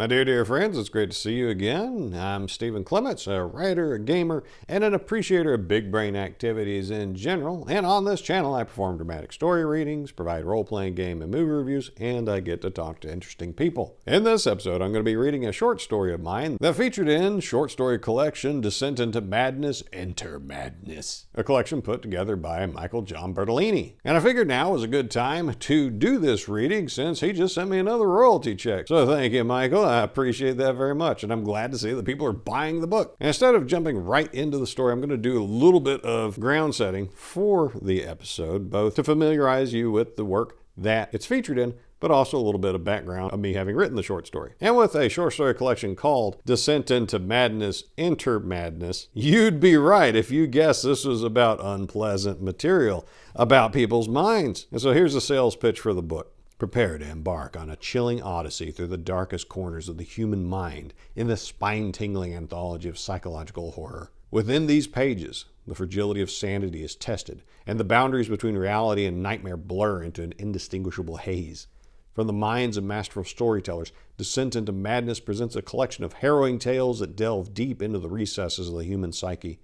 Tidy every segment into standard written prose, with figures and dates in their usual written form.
My dear friends, it's great to see you again. I'm Stephen Clements, a writer, a gamer, and an appreciator of big brain activities in general. And on this channel, I perform dramatic story readings, provide role-playing game and movie reviews, and I get to talk to interesting people. In this episode, I'm going to be reading a short story of mine that featured in short story collection Descent into Madness, Enter Madness, a collection put together by Michael John Bertolini. And I figured now was a good time to do this reading since he just sent me another royalty check. So thank you, Michael. I appreciate that very much, and I'm glad to see that people are buying the book. And instead of jumping right into the story, I'm going to do a little bit of ground setting for the episode, both to familiarize you with the work that it's featured in, but also a little bit of background of me having written the short story. And with a short story collection called Descent into Madness, Enter Madness, you'd be right if you guessed this was about unpleasant material, about people's minds. And so here's the sales pitch for the book. Prepare to embark on a chilling odyssey through the darkest corners of the human mind in this spine-tingling anthology of psychological horror. Within these pages, the fragility of sanity is tested, and the boundaries between reality and nightmare blur into an indistinguishable haze. From the minds of masterful storytellers, Descent into Madness presents a collection of harrowing tales that delve deep into the recesses of the human psyche.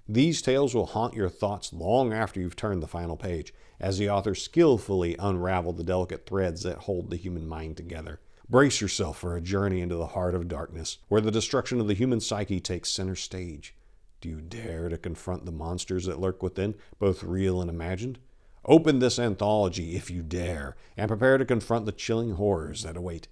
These tales will haunt your thoughts long after you've turned the final page, as the author skillfully unraveled the delicate threads that hold the human mind together. Brace yourself for a journey into the heart of darkness, where the destruction of the human psyche takes center stage. Do you dare to confront the monsters that lurk within, both real and imagined? Open this anthology if you dare, and prepare to confront the chilling horrors that await.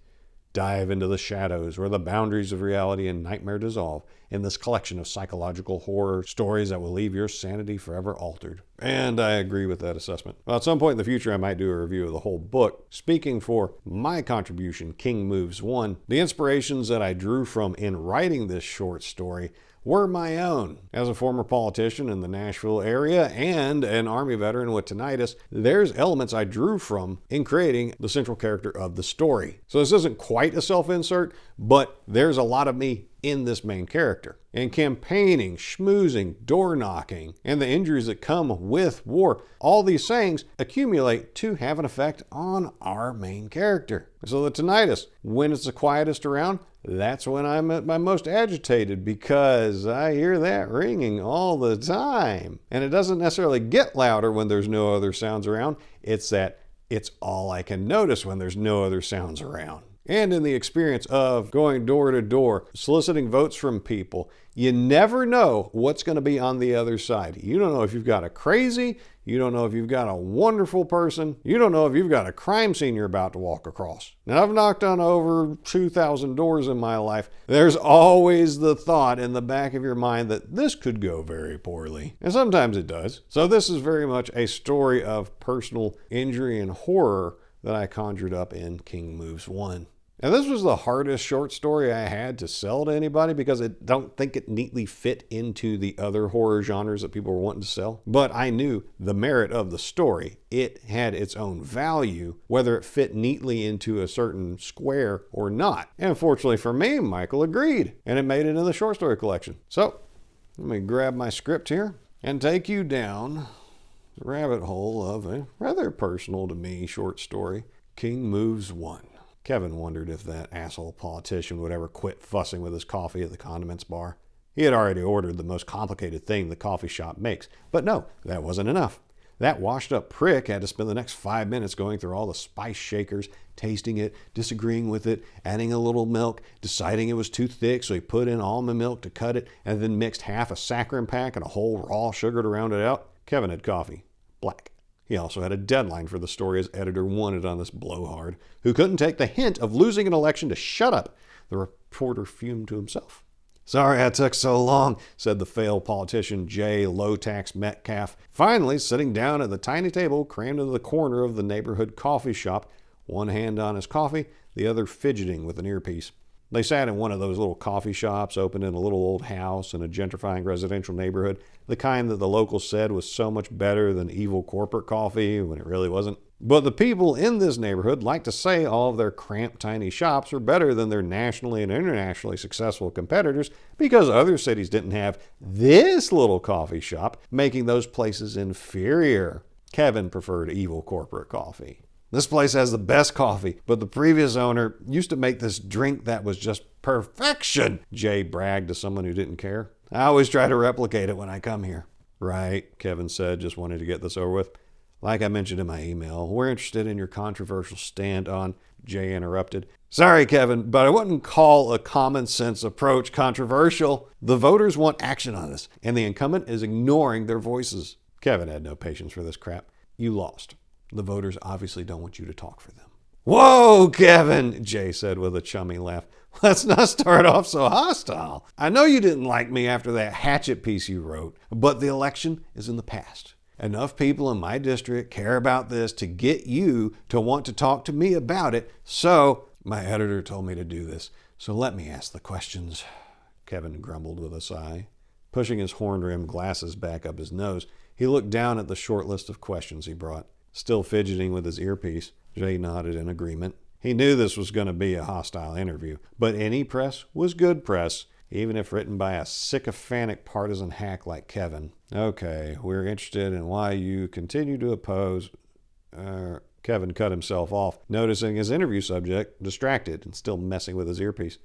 Dive into the shadows where the boundaries of reality and nightmare dissolve in this collection of psychological horror stories that will leave your sanity forever altered. And I agree with that assessment. Well, at some point in the future, I might do a review of the whole book. Speaking for my contribution, King Moves 1, the inspirations that I drew from in writing this short story were my own. As a former politician in the Nashville area and an Army veteran with tinnitus, there's elements I drew from in creating the central character of the story. So this isn't quite a self-insert, but there's a lot of me in this main character. And campaigning, schmoozing, door knocking, and the injuries that come with war, all these things accumulate to have an effect on our main character. So the tinnitus, when it's the quietest around, that's when I'm at my most agitated because I hear that ringing all the time. And it doesn't necessarily get louder when there's no other sounds around. It's that it's all I can notice when there's no other sounds around. And in the experience of going door to door, soliciting votes from people, you never know what's going to be on the other side. You don't know if you've got a crazy, you don't know if you've got a wonderful person, you don't know if you've got a crime scene you're about to walk across. Now, I've knocked on over 2,000 doors in my life. There's always the thought in the back of your mind that this could go very poorly. And sometimes it does. So this is very much a story of personal injury and horror that I conjured up in King Moves 1. And this was the hardest short story I had to sell to anybody because I don't think it neatly fit into the other horror genres that people were wanting to sell. But I knew the merit of the story. It had its own value, whether it fit neatly into a certain square or not. And fortunately for me, Michael agreed, and it made it in the short story collection. So let me grab my script here and take you down the rabbit hole of a rather personal to me short story, King Moves 1. Kevin wondered if that asshole politician would ever quit fussing with his coffee at the condiments bar. He had already ordered the most complicated thing the coffee shop makes. But no, that wasn't enough. That washed-up prick had to spend the next 5 minutes going through all the spice shakers, tasting it, disagreeing with it, adding a little milk, deciding it was too thick, so he put in almond milk to cut it, and then mixed half a saccharin pack and a whole raw sugar to round it out. Kevin had coffee. Black. He also had a deadline for the story his editor wanted on this blowhard, who couldn't take the hint of losing an election to shut up. The reporter fumed to himself. "Sorry I took so long," said the failed politician J. Low-Tax Metcalf, finally sitting down at the tiny table crammed into the corner of the neighborhood coffee shop, one hand on his coffee, the other fidgeting with an earpiece. They sat in one of those little coffee shops opened in a little old house in a gentrifying residential neighborhood, the kind that the locals said was so much better than evil corporate coffee when it really wasn't. But the people in this neighborhood like to say all of their cramped tiny shops are better than their nationally and internationally successful competitors because other cities didn't have this little coffee shop, making those places inferior. Kevin preferred evil corporate coffee. This place has the best coffee, but the previous owner used to make this drink that was just perfection, Jay bragged to someone who didn't care. I always try to replicate it when I come here. Right, Kevin said, just wanting to get this over with. Like I mentioned in my email, we're interested in your controversial stand on, Jay interrupted. Sorry, Kevin, but I wouldn't call a common sense approach controversial. The voters want action on this, and the incumbent is ignoring their voices. Kevin had no patience for this crap. You lost. The voters obviously don't want you to talk for them. Whoa, Kevin, Jay said with a chummy laugh. Let's not start off so hostile. I know you didn't like me after that hatchet piece you wrote, but the election is in the past. Enough people in my district care about this to get you to want to talk to me about it, so my editor told me to do this. So let me ask the questions, Kevin grumbled with a sigh. Pushing his horn-rimmed glasses back up his nose, he looked down at the short list of questions he brought. Still fidgeting with his earpiece, Jay nodded in agreement. He knew this was going to be a hostile interview, but any press was good press, even if written by a sycophantic partisan hack like Kevin. Okay, we're interested in why you continue to oppose... Kevin cut himself off, noticing his interview subject distracted and still messing with his earpiece.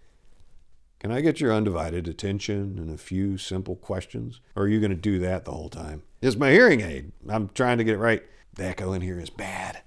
Can I get your undivided attention and a few simple questions? Or are you going to do that the whole time? It's my hearing aid. I'm trying to get it right. The echo in here is bad.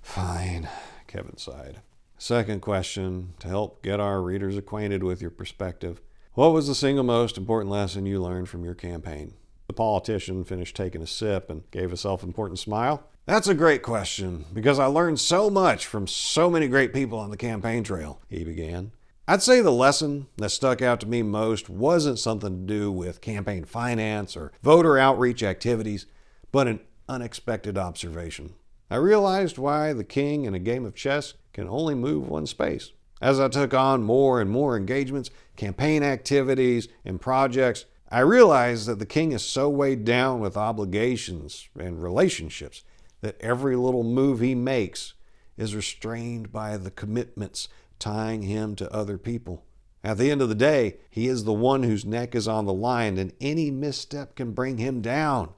Fine, Kevin sighed. Second question, to help get our readers acquainted with your perspective. What was the single most important lesson you learned from your campaign? The politician finished taking a sip and gave a self-important smile. That's a great question, because I learned so much from so many great people on the campaign trail, he began. I'd say the lesson that stuck out to me most wasn't something to do with campaign finance or voter outreach activities, but an unexpected observation. I realized why the king in a game of chess can only move one space. As I took on more and more engagements, campaign activities, and projects, I realized that the king is so weighed down with obligations and relationships that every little move he makes is restrained by the commitments tying him to other people. At the end of the day, he is the one whose neck is on the line, and any misstep can bring him down.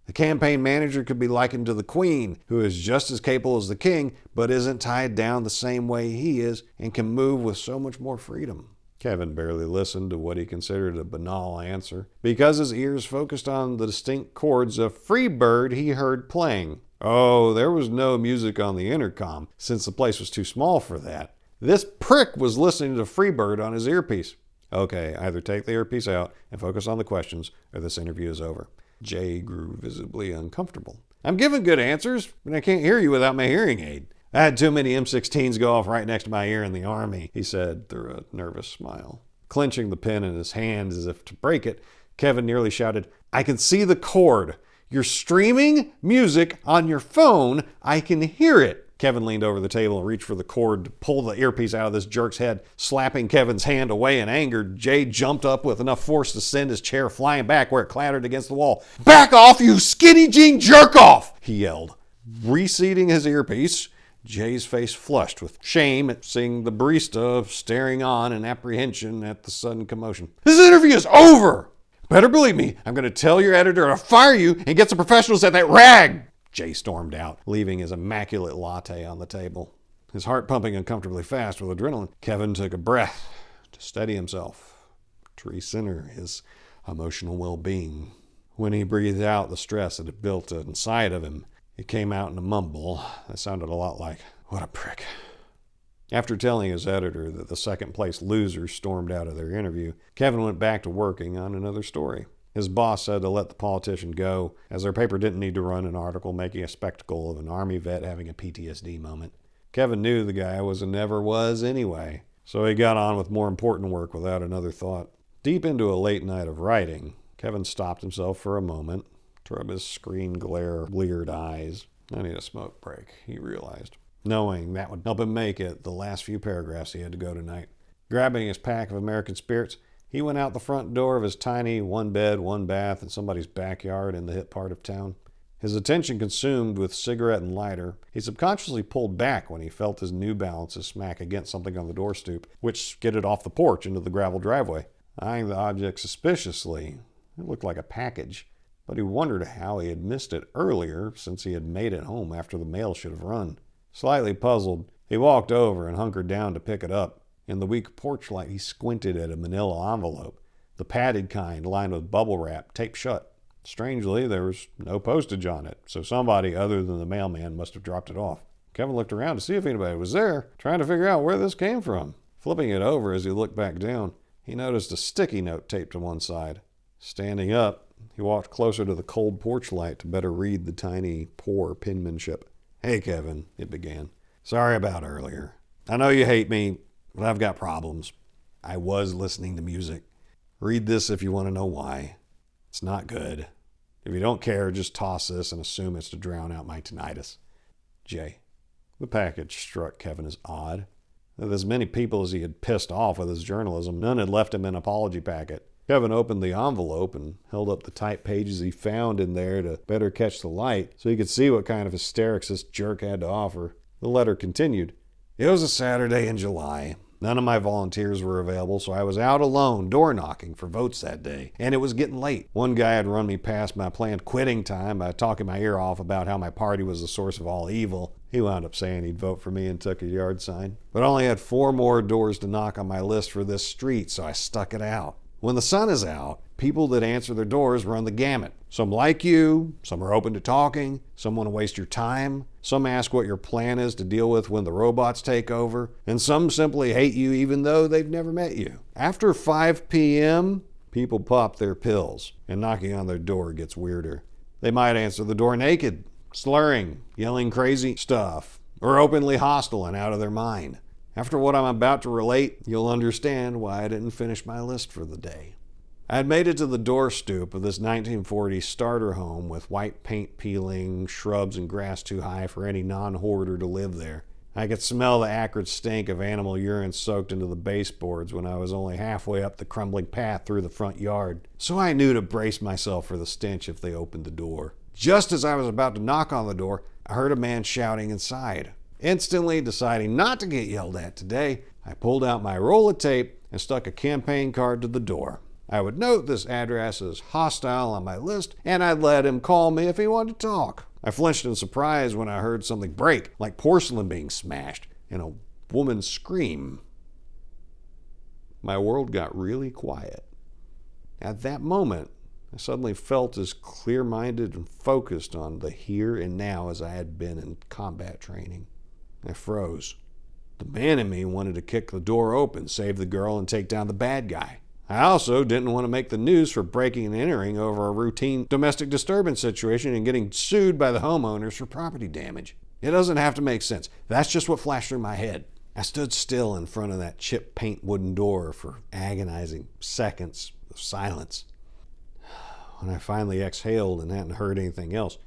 The campaign manager could be likened to the queen, who is just as capable as the king, but isn't tied down the same way he is and can move with so much more freedom. Kevin barely listened to what he considered a banal answer, because his ears focused on the distinct chords of Freebird he heard playing. Oh, there was no music on the intercom, since the place was too small for that. This prick was listening to Freebird on his earpiece. Okay, either take the earpiece out and focus on the questions, or this interview is over. Jay grew visibly uncomfortable. I'm giving good answers, but I can't hear you without my hearing aid. I had too many M16s go off right next to my ear in the Army, he said through a nervous smile. Clenching the pen in his hand as if to break it, Kevin nearly shouted, I can see the cord. You're streaming music on your phone. I can hear it. Kevin leaned over the table and reached for the cord to pull the earpiece out of this jerk's head. Slapping Kevin's hand away in anger, Jay jumped up with enough force to send his chair flying back where it clattered against the wall. Back off, you skinny jean jerk-off, he yelled. Reseating his earpiece, Jay's face flushed with shame at seeing the barista staring on in apprehension at the sudden commotion. This interview is over! Better believe me, I'm going to tell your editor to fire you and get some professionals at that rag! Jay stormed out, leaving his immaculate latte on the table. His heart pumping uncomfortably fast with adrenaline, Kevin took a breath to steady himself, to recenter his emotional well-being. When he breathed out the stress that had built inside of him, it came out in a mumble that sounded a lot like, what a prick. After telling his editor that the second-place losers stormed out of their interview, Kevin went back to working on another story. His boss said to let the politician go, as their paper didn't need to run an article making a spectacle of an Army vet having a PTSD moment. Kevin knew the guy was and never was anyway, so he got on with more important work without another thought. Deep into a late night of writing, Kevin stopped himself for a moment to rub his screen glare bleared eyes. I need a smoke break, he realized, knowing that would help him make it the last few paragraphs he had to go tonight. Grabbing his pack of American Spirits, he went out the front door of his tiny one-bed, one-bath in somebody's backyard in the hip part of town. His attention consumed with cigarette and lighter, he subconsciously pulled back when he felt his New Balances smack against something on the door stoop, which skidded off the porch into the gravel driveway. Eyeing the object suspiciously, it looked like a package, but he wondered how he had missed it earlier since he had made it home after the mail should have run. Slightly puzzled, he walked over and hunkered down to pick it up. In the weak porch light, he squinted at a manila envelope, the padded kind lined with bubble wrap, taped shut. Strangely, there was no postage on it, so somebody other than the mailman must have dropped it off. Kevin looked around to see if anybody was there, trying to figure out where this came from. Flipping it over as he looked back down, he noticed a sticky note taped to one side. Standing up, he walked closer to the cold porch light to better read the tiny, poor penmanship. "Hey, Kevin," it began. "Sorry about earlier. I know you hate me, but I've got problems. I was listening to music. Read this if you want to know why. It's not good. If you don't care, just toss this and assume it's to drown out my tinnitus. Jay." The package struck Kevin as odd. With as many people as he had pissed off with his journalism, none had left him an apology packet. Kevin opened the envelope and held up the typed pages he found in there to better catch the light so he could see what kind of hysterics this jerk had to offer. The letter continued. "It was a Saturday in July. None of my volunteers were available, so I was out alone door knocking for votes that day, and it was getting late. One guy had run me past my planned quitting time by talking my ear off about how my party was the source of all evil. He wound up saying he'd vote for me and took a yard sign. But I only had 4 more doors to knock on my list for this street, so I stuck it out. When the sun is out, people that answer their doors run the gamut. Some like you, some are open to talking, some want to waste your time, some ask what your plan is to deal with when the robots take over, and some simply hate you even though they've never met you. After 5 p.m., people pop their pills, and knocking on their door gets weirder. They might answer the door naked, slurring, yelling crazy stuff, or openly hostile and out of their mind. After what I'm about to relate, you'll understand why I didn't finish my list for the day. I had made it to the door stoop of this 1940s starter home with white paint peeling, shrubs and grass too high for any non-hoarder to live there. I could smell the acrid stink of animal urine soaked into the baseboards when I was only halfway up the crumbling path through the front yard, so I knew to brace myself for the stench if they opened the door. Just as I was about to knock on the door, I heard a man shouting inside. Instantly deciding not to get yelled at today, I pulled out my roll of tape and stuck a campaign card to the door. I would note this address as hostile on my list, and I'd let him call me if he wanted to talk. I flinched in surprise when I heard something break, like porcelain being smashed, and a woman scream. My world got really quiet. At that moment, I suddenly felt as clear-minded and focused on the here and now as I had been in combat training. I froze. The man in me wanted to kick the door open, save the girl, and take down the bad guy. I also didn't want to make the news for breaking and entering over a routine domestic disturbance situation and getting sued by the homeowners for property damage. It doesn't have to make sense. That's just what flashed through my head. I stood still in front of that chip paint wooden door for agonizing seconds of silence. When I finally exhaled and hadn't heard anything else,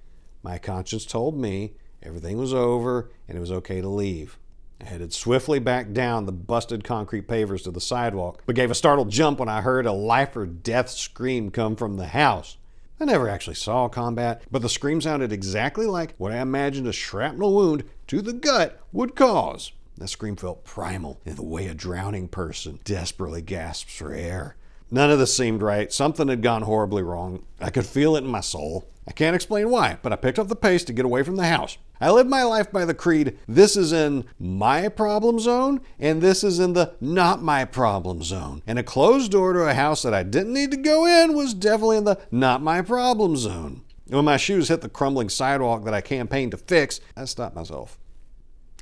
my conscience told me everything was over and it was okay to leave. I headed swiftly back down the busted concrete pavers to the sidewalk, but gave a startled jump when I heard a life or death scream come from the house. I never actually saw combat, but the scream sounded exactly like what I imagined a shrapnel wound to the gut would cause. That scream felt primal, in the way a drowning person desperately gasps for air. None of this seemed right. Something had gone horribly wrong. I could feel it in my soul. I can't explain why, but I picked up the pace to get away from the house. I live my life by the creed, this is in my problem zone, and this is in the not my problem zone. And a closed door to a house that I didn't need to go in was definitely in the not my problem zone. When my shoes hit the crumbling sidewalk that I campaigned to fix, I stopped myself.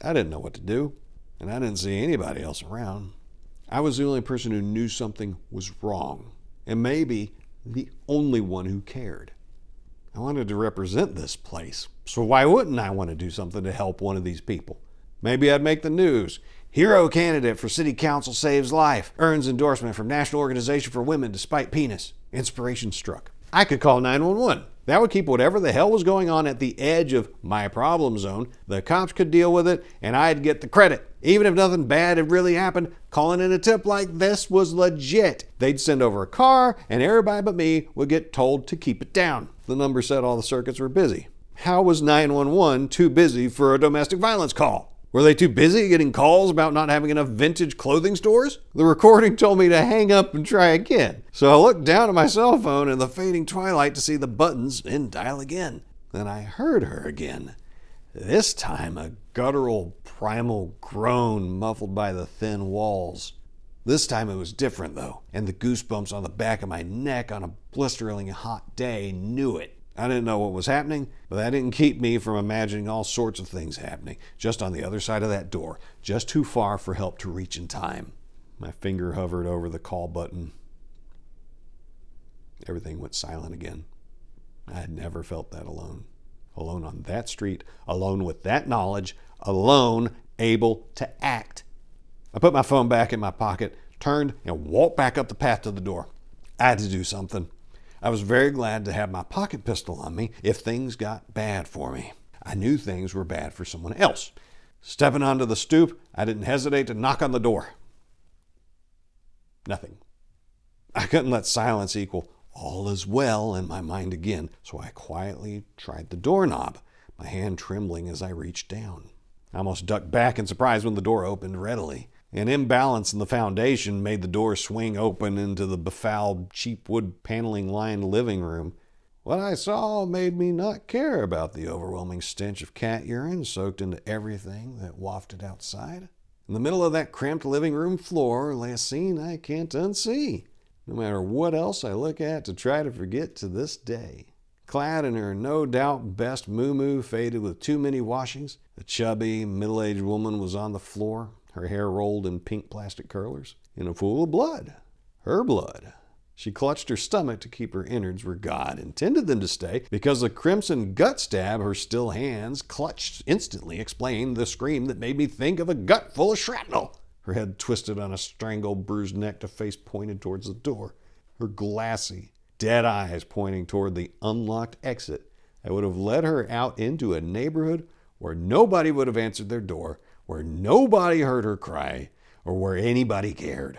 I didn't know what to do, and I didn't see anybody else around. I was the only person who knew something was wrong, and maybe the only one who cared. I wanted to represent this place, so why wouldn't I want to do something to help one of these people? Maybe I'd make the news. Hero candidate for city council saves life, earns endorsement from National Organization for Women despite penis. Inspiration struck. I could call 911. That would keep whatever the hell was going on at the edge of my problem zone. The cops could deal with it, and I'd get the credit. Even if nothing bad had really happened, calling in a tip like this was legit. They'd send over a car, and everybody but me would get told to keep it down. The number said all the circuits were busy. How was 911 too busy for a domestic violence call? Were they too busy getting calls about not having enough vintage clothing stores? The recording told me to hang up and try again. So I looked down at my cell phone in the fading twilight to see the buttons and dial again. Then I heard her again. This time a guttural, primal groan muffled by the thin walls. This time it was different though, and the goosebumps on the back of my neck on a blisteringly hot day knew it. I didn't know what was happening, but that didn't keep me from imagining all sorts of things happening, just on the other side of that door, just too far for help to reach in time. My finger hovered over the call button. Everything went silent again. I had never felt that alone. Alone on that street, alone with that knowledge, alone able to act. I put my phone back in my pocket, turned, and walked back up the path to the door. I had to do something. I was very glad to have my pocket pistol on me if things got bad for me. I knew things were bad for someone else. Stepping onto the stoop, I didn't hesitate to knock on the door. Nothing. I couldn't let silence equal all is well in my mind again, so I quietly tried the doorknob, my hand trembling as I reached down. I almost ducked back in surprise when the door opened readily. An imbalance in the foundation made the door swing open into the befouled, cheap wood paneling-lined living room. What I saw made me not care about the overwhelming stench of cat urine soaked into everything that wafted outside. In the middle of that cramped living room floor lay a scene I can't unsee, no matter what else I look at to try to forget to this day. Clad in her no doubt best muumuu faded with too many washings, a chubby, middle-aged woman was on the floor, her hair rolled in pink plastic curlers, in a pool of blood. Her blood. She clutched her stomach to keep her innards where God intended them to stay, because the crimson gut stab her still hands clutched instantly explained the scream that made me think of a gut full of shrapnel. Her head twisted on a strangled, bruised neck, the face pointed towards the door. Her glassy, dead eyes pointing toward the unlocked exit that would have led her out into a neighborhood where nobody would have answered their door, where nobody heard her cry, or where anybody cared.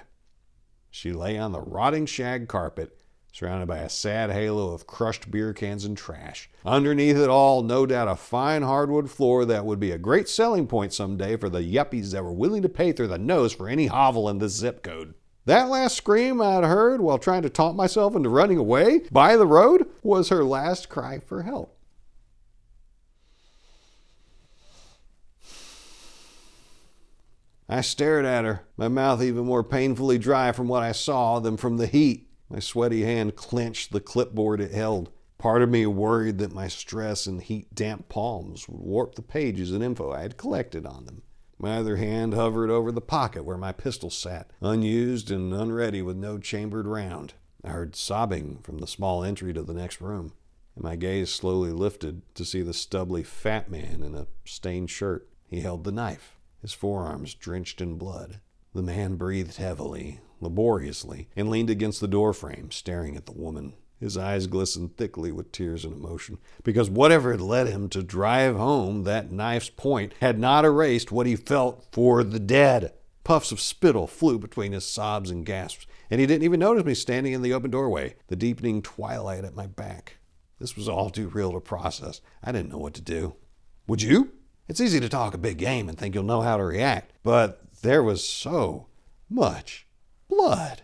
She lay on the rotting shag carpet, surrounded by a sad halo of crushed beer cans and trash. Underneath it all, no doubt a fine hardwood floor that would be a great selling point someday for the yuppies that were willing to pay through the nose for any hovel in this zip code. That last scream I'd heard while trying to talk myself into running away by the road was her last cry for help. I stared at her, my mouth even more painfully dry from what I saw than from the heat. My sweaty hand clenched the clipboard it held. Part of me worried that my stress and heat-damp palms would warp the pages and info I had collected on them. My other hand hovered over the pocket where my pistol sat, unused and unready with no chambered round. I heard sobbing from the small entry to the next room, and my gaze slowly lifted to see the stubbly fat man in a stained shirt. He held the knife, his forearms drenched in blood. The man breathed heavily, laboriously, and leaned against the doorframe, staring at the woman. His eyes glistened thickly with tears and emotion, because whatever had led him to drive home that knife's point had not erased what he felt for the dead. Puffs of spittle flew between his sobs and gasps, and he didn't even notice me standing in the open doorway, the deepening twilight at my back. This was all too real to process. I didn't know what to do. Would you? It's easy to talk a big game and think you'll know how to react, but there was so much blood.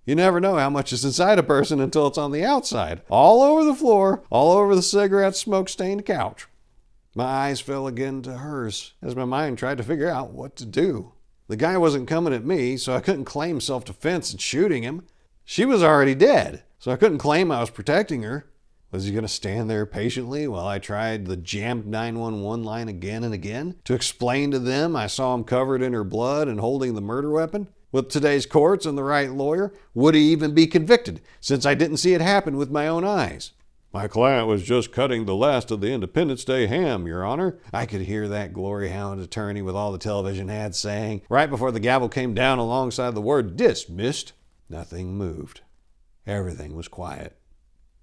You never know how much is inside a person until it's on the outside. All over the floor, all over the cigarette smoke-stained couch. My eyes fell again to hers as my mind tried to figure out what to do. The guy wasn't coming at me, so I couldn't claim self-defense and shooting him. She was already dead, so I couldn't claim I was protecting her. Was he going to stand there patiently while I tried the jammed 911 line again and again to explain to them I saw him covered in her blood and holding the murder weapon? With today's courts and the right lawyer, would he even be convicted, since I didn't see it happen with my own eyes? My client was just cutting the last of the Independence Day ham, Your Honor. I could hear that glory hound attorney with all the television ads saying, right before the gavel came down alongside the word dismissed. Nothing moved. Everything was quiet.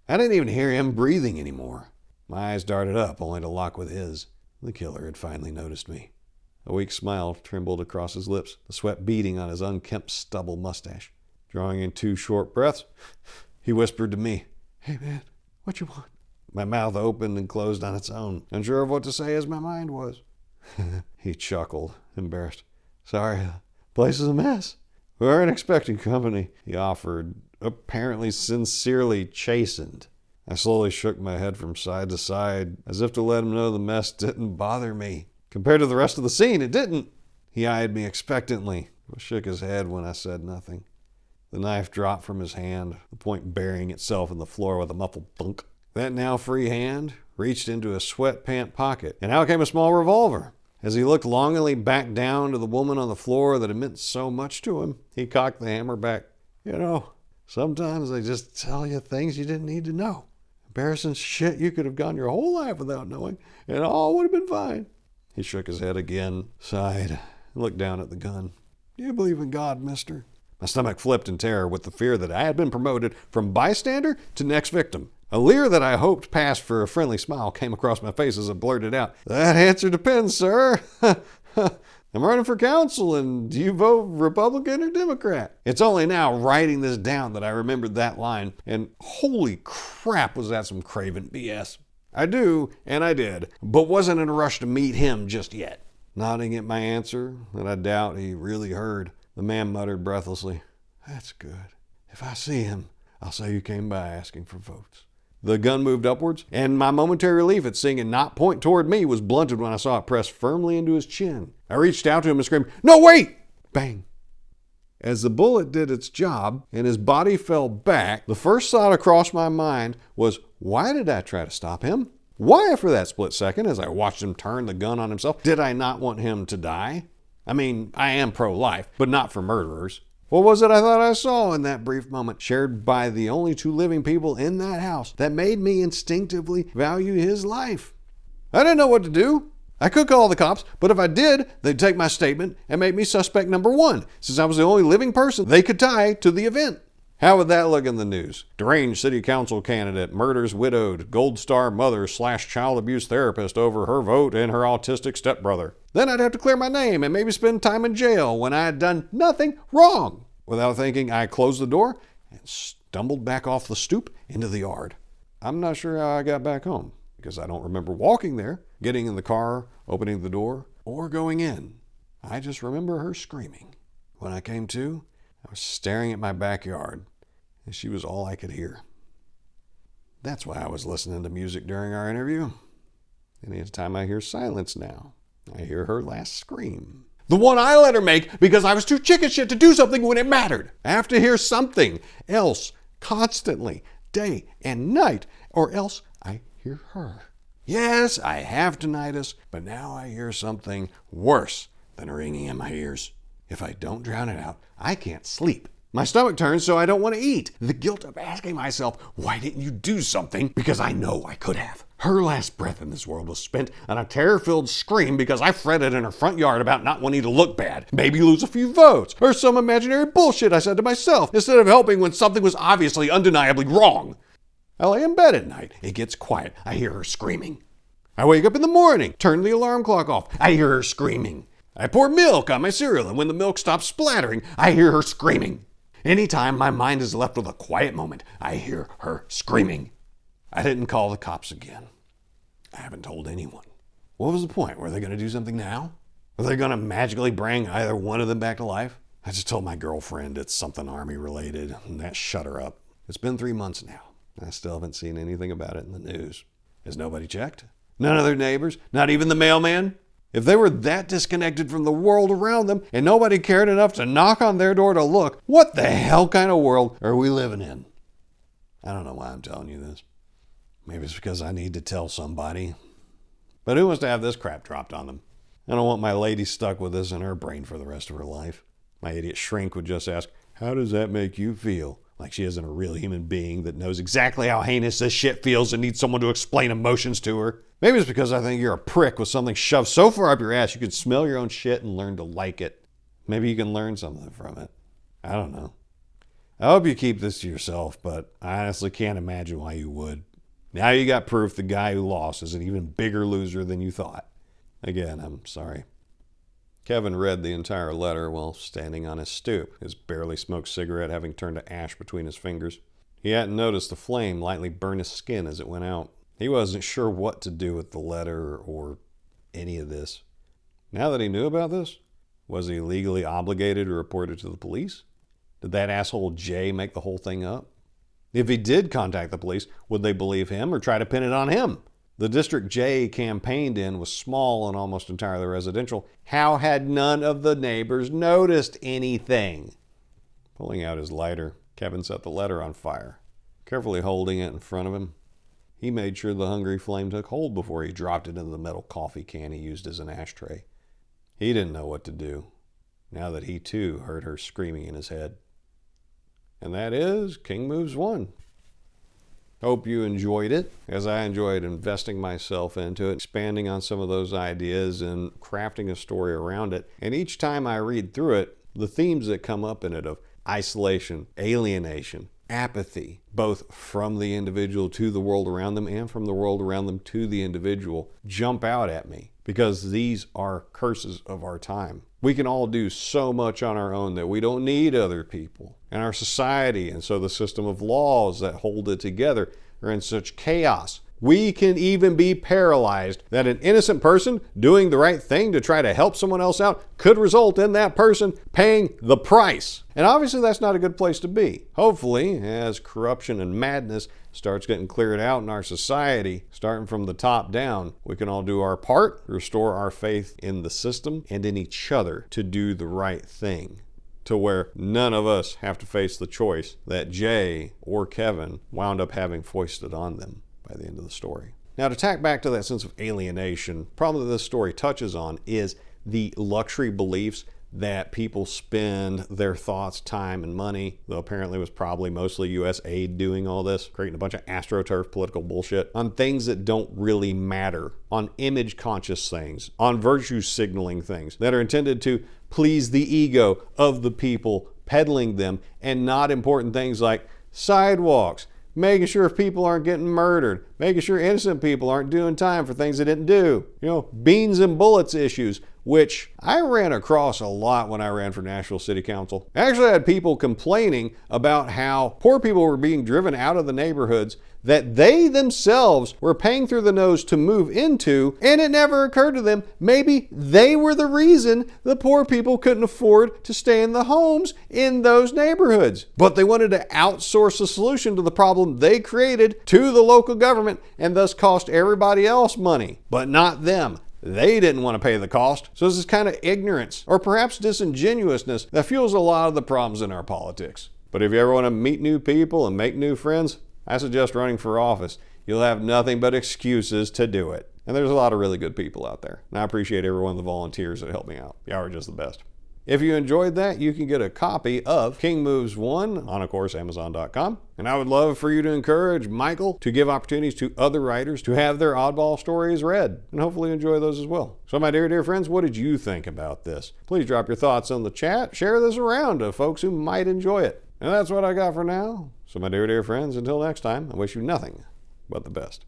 I didn't even hear him breathing anymore. My eyes darted up, only to lock with his. The killer had finally noticed me. A weak smile trembled across his lips, the sweat beading on his unkempt stubble mustache. Drawing in 2 short breaths, he whispered to me, "Hey man, what you want?" My mouth opened and closed on its own, unsure of what to say as my mind was. He chuckled, embarrassed. "Sorry, the place is a mess. We weren't expecting company," he offered, apparently sincerely chastened. I slowly shook my head from side to side, as if to let him know the mess didn't bother me. Compared to the rest of the scene, it didn't. He eyed me expectantly, but shook his head when I said nothing. The knife dropped from his hand, the point burying itself in the floor with a muffled thunk. That now free hand reached into a sweatpant pocket, and out came a small revolver. As he looked longingly back down to the woman on the floor that had meant so much to him, he cocked the hammer back. You know, sometimes they just tell you things you didn't need to know. Embarrassing shit you could have gone your whole life without knowing, and all would have been fine. He shook his head again, sighed, and looked down at the gun. Do you believe in God, mister? My stomach flipped in terror with the fear that I had been promoted from bystander to next victim. A leer that I hoped passed for a friendly smile came across my face as I blurted out, That answer depends, sir. I'm running for council, and do you vote Republican or Democrat? It's only now, writing this down, that I remembered that line, and holy crap, was that some craven BS. I do, and I did, but wasn't in a rush to meet him just yet. Nodding at my answer that I doubt he really heard, the man muttered breathlessly, That's good. If I see him, I'll say you came by asking for votes. The gun moved upwards, and my momentary relief at seeing it not point toward me was blunted when I saw it press firmly into his chin. I reached out to him and screamed, No, wait! Bang. As the bullet did its job and his body fell back, the first thought across my mind was, why did I try to stop him? Why, for that split second, as I watched him turn the gun on himself, did I not want him to die? I mean, I am pro-life, but not for murderers. What was it I thought I saw in that brief moment, shared by the only two living people in that house, that made me instinctively value his life? I didn't know what to do. I could call the cops, but if I did, they'd take my statement and make me suspect number one, since I was the only living person they could tie to the event. How would that look in the news? Deranged city council candidate murders widowed Gold Star mother / child abuse therapist over her vote and her autistic stepbrother. Then I'd have to clear my name and maybe spend time in jail when I had done nothing wrong. Without thinking, I closed the door and stumbled back off the stoop into the yard. I'm not sure how I got back home, because I don't remember walking there, getting in the car, opening the door, or going in. I just remember her screaming. When I came to, I was staring at my backyard, and she was all I could hear. That's why I was listening to music during our interview. Any time I hear silence now, I hear her last scream. The one I let her make because I was too chicken shit to do something when it mattered. I have to hear something else constantly, day and night, or else I hear her. Yes, I have tinnitus, but now I hear something worse than ringing in my ears. If I don't drown it out, I can't sleep. My stomach turns so I don't want to eat. The guilt of asking myself, why didn't you do something? Because I know I could have. Her last breath in this world was spent on a terror-filled scream because I fretted in her front yard about not wanting to look bad, maybe lose a few votes, or some imaginary bullshit I said to myself, instead of helping when something was obviously undeniably wrong. I lay in bed at night. It gets quiet. I hear her screaming. I wake up in the morning, turn the alarm clock off. I hear her screaming. I pour milk on my cereal, and when the milk stops splattering, I hear her screaming. Anytime my mind is left with a quiet moment, I hear her screaming. I didn't call the cops again. I haven't told anyone. What was the point? Were they going to do something now? Were they going to magically bring either one of them back to life? I just told my girlfriend it's something Army related, and that shut her up. It's been 3 months now. I still haven't seen anything about it in the news. Has nobody checked? None of their neighbors? Not even the mailman? If they were that disconnected from the world around them and nobody cared enough to knock on their door to look, what the hell kind of world are we living in? I don't know why I'm telling you this. Maybe it's because I need to tell somebody. But who wants to have this crap dropped on them? I don't want my lady stuck with this in her brain for the rest of her life. My idiot shrink would just ask, how does that make you feel? Like she isn't a real human being that knows exactly how heinous this shit feels and needs someone to explain emotions to her. Maybe it's because I think you're a prick with something shoved so far up your ass you can smell your own shit and learn to like it. Maybe you can learn something from it. I don't know. I hope you keep this to yourself, but I honestly can't imagine why you would. Now you got proof the guy who lost is an even bigger loser than you thought. Again, I'm sorry. Kevin read the entire letter while standing on his stoop, his barely smoked cigarette having turned to ash between his fingers. He hadn't noticed the flame lightly burn his skin as it went out. He wasn't sure what to do with the letter or any of this. Now that he knew about this, was he legally obligated to report it to the police? Did that asshole Jay make the whole thing up? If he did contact the police, would they believe him or try to pin it on him? The district Jay campaigned in was small and almost entirely residential. How had none of the neighbors noticed anything? Pulling out his lighter, Kevin set the letter on fire. Carefully holding it in front of him, he made sure the hungry flame took hold before he dropped it into the metal coffee can he used as an ashtray. He didn't know what to do, now that he too heard her screaming in his head. And that is King Moves 1. Hope you enjoyed it, as I enjoyed investing myself into it, expanding on some of those ideas and crafting a story around it. And each time I read through it, the themes that come up in it of isolation, alienation, apathy, both from the individual to the world around them and from the world around them to the individual, jump out at me because these are curses of our time. We can all do so much on our own that we don't need other people. And our society, and so the system of laws that hold it together, are in such chaos. We can even be paralyzed that an innocent person doing the right thing to try to help someone else out could result in that person paying the price. And obviously that's not a good place to be. Hopefully, as corruption and madness starts getting cleared out in our society, starting from the top down, we can all do our part, restore our faith in the system and in each other to do the right thing, to where none of us have to face the choice that Jay or Kevin wound up having foisted on them by the end of the story. Now, to tack back to that sense of alienation, the problem that this story touches on is the luxury beliefs that people spend their thoughts, time, and money, though apparently it was probably mostly U.S. aid doing all this, creating a bunch of AstroTurf political bullshit, on things that don't really matter, on image-conscious things, on virtue signaling things that are intended to please the ego of the people peddling them, and not important things like sidewalks, making sure people aren't getting murdered, making sure innocent people aren't doing time for things they didn't do. Beans and bullets issues, which I ran across a lot when I ran for Nashville City Council. I actually had people complaining about how poor people were being driven out of the neighborhoods that they themselves were paying through the nose to move into, and it never occurred to them maybe they were the reason the poor people couldn't afford to stay in the homes in those neighborhoods. But they wanted to outsource the solution to the problem they created to the local government and thus cost everybody else money, but not them. They didn't want to pay the cost. So this is kind of ignorance or perhaps disingenuousness that fuels a lot of the problems in our politics. But if you ever want to meet new people and make new friends, I suggest running for office. You'll have nothing but excuses to do it. And there's a lot of really good people out there. And I appreciate every one of the volunteers that helped me out. Y'all are just the best. If you enjoyed that, you can get a copy of King Moves 1 on, of course, Amazon.com. And I would love for you to encourage Michael to give opportunities to other writers to have their oddball stories read and hopefully enjoy those as well. So my dear friends, what did you think about this? Please drop your thoughts in the chat. Share this around to folks who might enjoy it. And that's what I got for now. So my dear friends, until next time, I wish you nothing but the best.